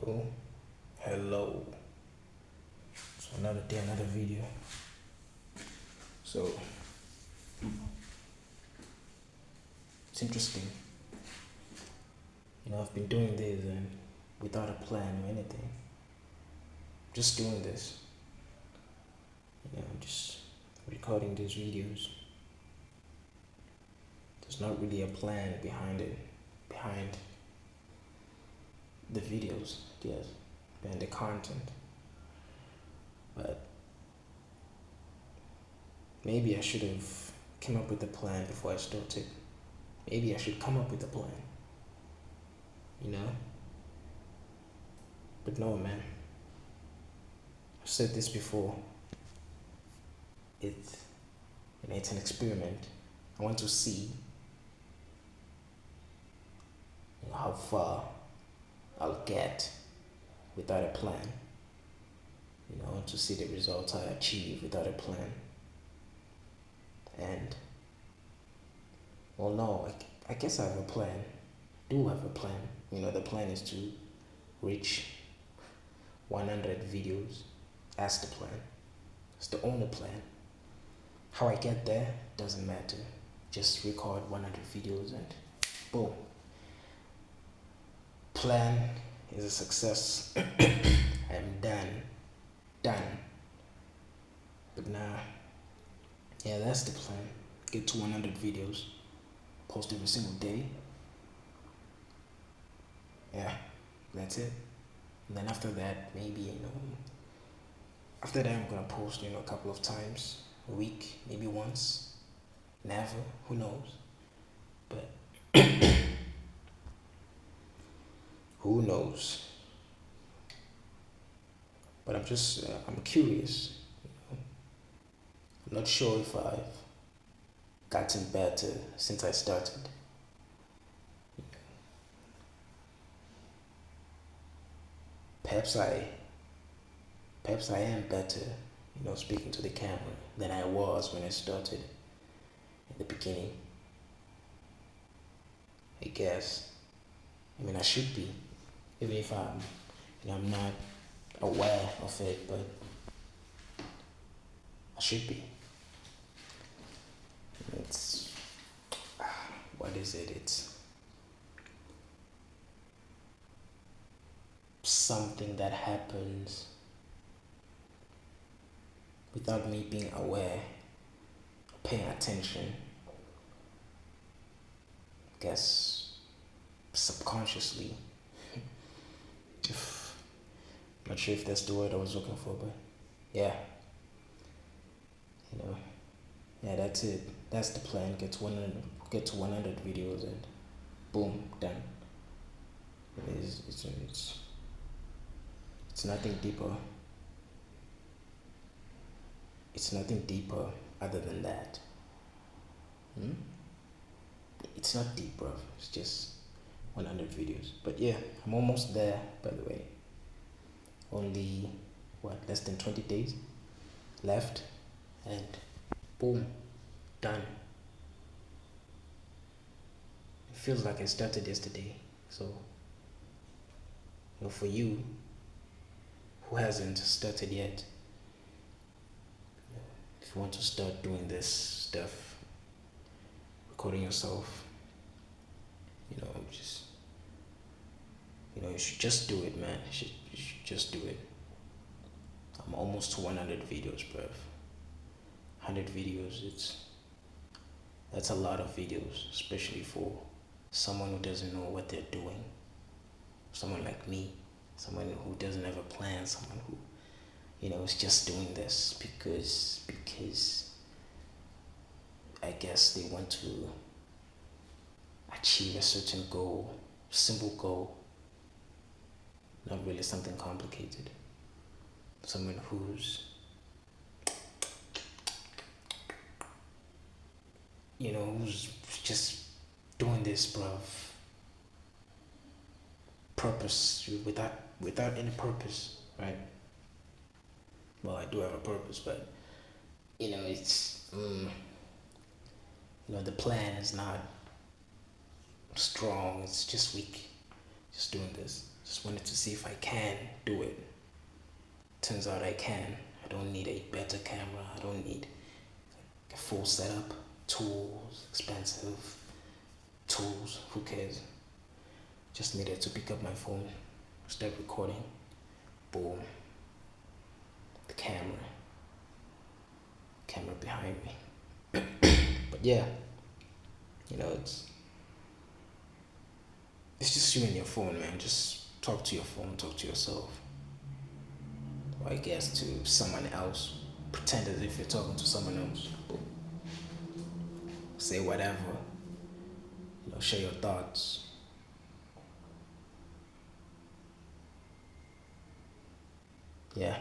Hello. So another day, another video. So it's interesting. I've been doing this and without a plan or anything. Just doing this. Just recording these videos. There's not really a plan behind it. Behind the videos, yes. Behind the content. But maybe I should have come up with a plan before I started. Maybe I should come up with a plan. But no, man. I've said this before. It's an experiment. I want to see how far I'll get without a plan. I want to see the results I achieve without a plan. And well, no, I guess I have a plan. I do have a plan. The plan is to reach 100 videos. That's the plan. It's the only plan. How I get there doesn't matter. Just record 100 videos and boom. Plan is a success. I am done. But now, that's the plan. Get to 100 videos. Post every single day. Yeah, that's it. And then after that, maybe, after that I'm gonna post, a couple of times a week, maybe once, never, who knows? But who knows? But I'm curious. I'm not sure if I've gotten better since I started. Perhaps I am better, speaking to the camera than I was when I started in the beginning. I guess. I should be, even if I'm not aware of it, but I should be. It's what is it? It's something that happens without me being aware, paying attention. I guess subconsciously. Not sure if that's the word I was looking for, but yeah. That's it. That's the plan. Get to 100 videos and boom, done. It's nothing deeper. It's nothing deeper other than that. It's not deep, bro. It's just 100 videos. But yeah, I'm almost there, by the way. Only, less than 20 days left. And boom, done. It feels like I started yesterday. So, for you who hasn't started yet, if you want to start doing this stuff, recording yourself, you should just do it, man. You should just do it. I'm almost to 100 videos, bruv. 100 videos, that's a lot of videos, especially for someone who doesn't know what they're doing. Someone like me, someone who doesn't have a plan, someone who, is just doing this because I guess they want to achieve a certain goal, simple goal, not really something complicated. Someone who's who's just doing this, bruv. Purpose, without any purpose, right? Well, I do have a purpose, but it's the plan is not strong. It's just weak. Just doing this. Just wanted to see if I can do it. Turns out I can. I don't need a better camera. I don't need a full setup, tools, expensive tools. Who cares? Just needed to pick up my phone, start recording. Boom. The camera behind me. But yeah, it's just you and your phone, man. Just talk to your phone, talk to yourself, or I guess to someone else. Pretend as if you're talking to someone else. Say whatever, share your thoughts. Yeah,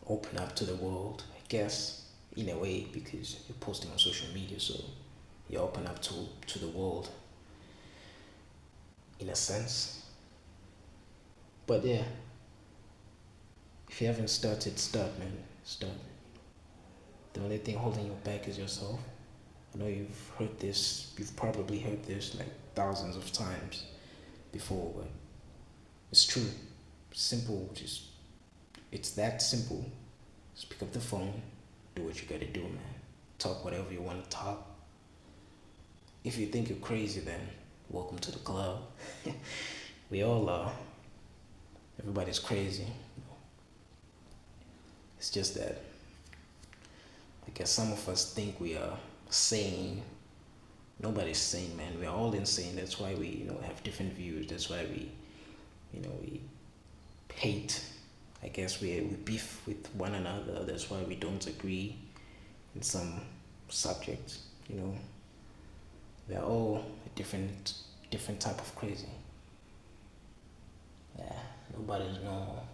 open up to the world, I guess, in a way, because you're posting on social media, so you open up to the world in a sense. But yeah, if you haven't started, start, man. Start. The only thing holding you back is yourself. I know you've probably heard this like thousands of times before, but it's true. Simple, it's that simple. Just pick up the phone, do what you gotta do, man. Talk whatever you wanna talk. If you think you're crazy, then welcome to the club. We all are. Everybody's crazy. It's just that I guess some of us think we are sane. Nobody's sane, man. We are all insane. That's why we, have different views. That's why we hate. I guess we beef with one another. That's why we don't agree in some subjects. We are all a different type of crazy. Yeah, nobody's normal.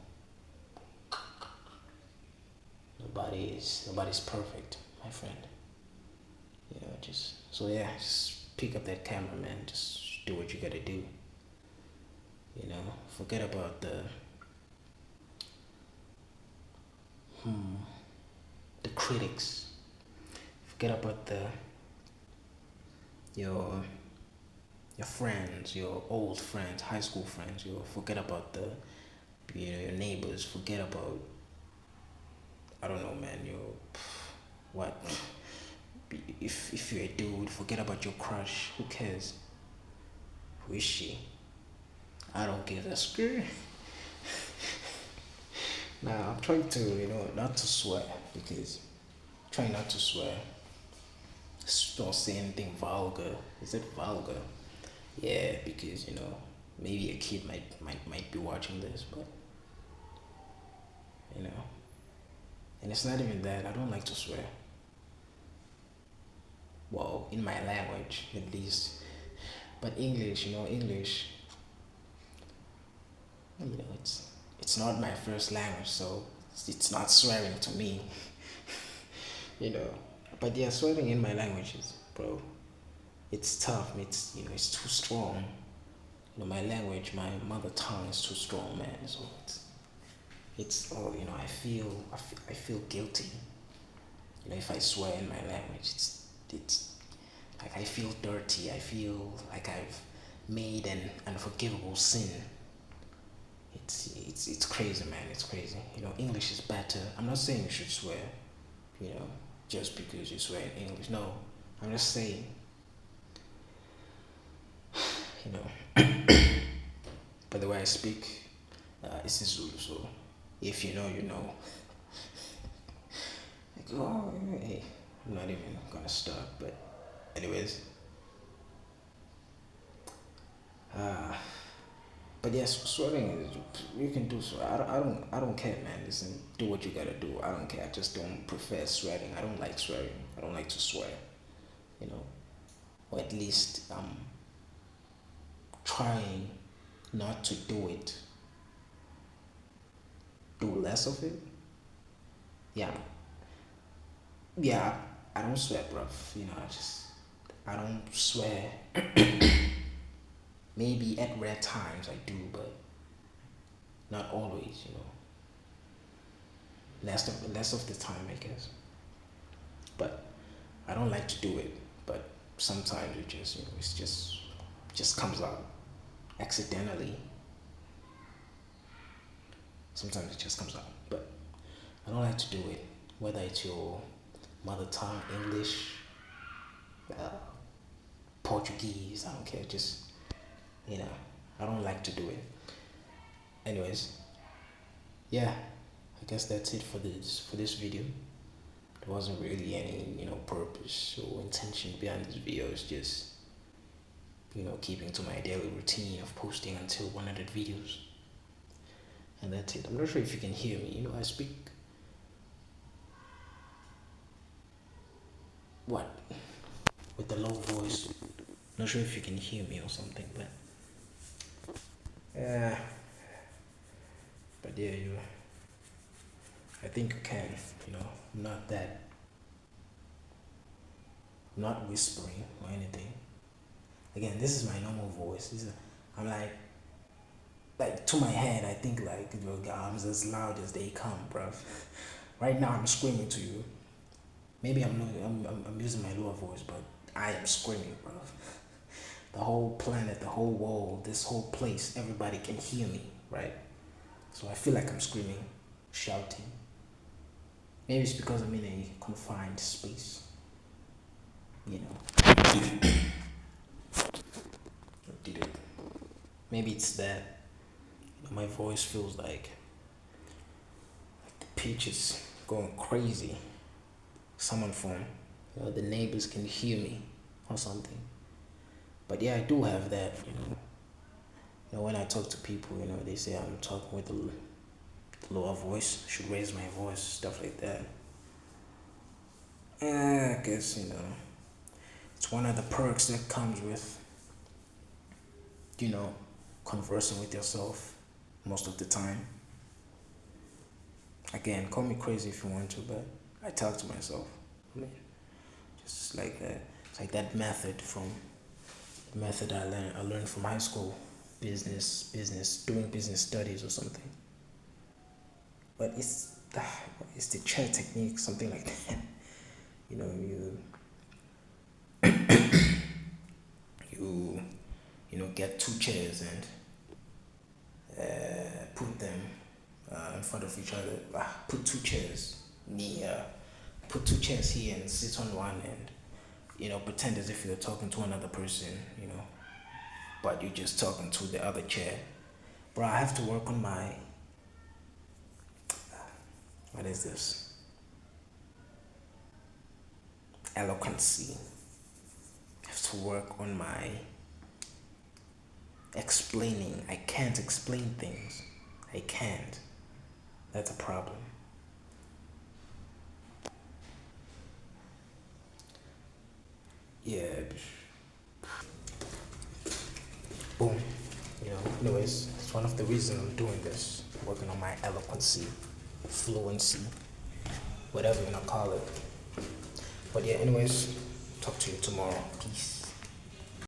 Nobody's perfect, my friend. Just pick up that camera, man. Just do what you gotta do. Forget about the critics. Forget about your friends, your old friends, high school friends. Forget about your neighbors. Forget about, I don't know, man. What? If you're a dude, forget about your crush. Who cares? Who is she? I don't give a screw. Now I'm trying to, not to swear, because trying not to swear. Don't say anything vulgar. Is it vulgar? Yeah, because maybe a kid might be watching this, but you know, and it's not even that. I don't like to swear. Well, in my language at least, but English, it's not my first language, so it's not swearing to me, you know. But yeah, swearing in my languages, bro, it's tough. It's too strong. My language, my mother tongue is too strong, man. So it's all I feel guilty. If I swear in my language, it's like I feel dirty. I feel like I've made an unforgivable sin. It's crazy, man. It's crazy. English is better. I'm not saying you should swear. You know, just because you swear in English. No, I'm just saying. By the way I speak, it's in Zulu. So if you know, you know. Like, oh, hey, I'm not even gonna start. But anyways, uh, but yes, swearing is you can do so. I don't care, man. Listen, do what you gotta do. I don't care. I just don't prefer swearing. I don't like swearing. I don't like to swear. You know, or at least trying not to do it. Do less of it. Yeah, yeah. I don't swear, bruv. I don't swear. Maybe at rare times I do, but not always. Less of the time, I guess. But I don't like to do it. But sometimes it's just comes out accidentally. Sometimes it just comes out. But I don't like to do it. Whether it's your mother tongue, English, uh, Portuguese, I don't care. Just, you know, I don't like to do it. Anyways, yeah, I guess that's it for this video. There wasn't really any, purpose or intention behind this video. It's just, keeping to my daily routine of posting until 100 videos. And that's it. I'm not sure if you can hear me. I speak. What? With the low voice. Not sure if you can hear me or something, but. Yeah. But yeah, I think you can. I'm not that. I'm not whispering or anything. Again, this is my normal voice. I'm like to my head, I think like I'm as loud as they come, bruv. Right now, I'm screaming to you. Maybe I'm using my lower voice, but I am screaming, bruv. The whole planet, the whole world, this whole place, everybody can hear me, right? So I feel like I'm screaming, shouting. Maybe it's because I'm in a confined space. Did it? Maybe it's that my voice feels like the pitch is going crazy. Someone from the neighbors can hear me or something. But yeah, I do have that. When I talk to people, they say I'm talking with a lower voice. I should raise my voice, stuff like that. I guess it's one of the perks that comes with conversing with yourself most of the time. Again, call me crazy if you want to, but I talk to myself. Just like that. It's like that method I learned from high school, doing business studies or something. But it's the chair technique, something like that. You get two chairs and put them in front of each other. Put two chairs near. Put two chairs here and sit on one and pretend as if you're talking to another person. But you're just talking to the other chair. Bro, I have to work on my. What is this? Eloquency. I have to work on my explaining. I can't explain things. I can't. That's a problem. Yeah. Boom. Anyways, it's one of the reasons I'm doing this. Working on my eloquency, fluency, whatever you wanna call it. But yeah, anyways, talk to you tomorrow. Peace.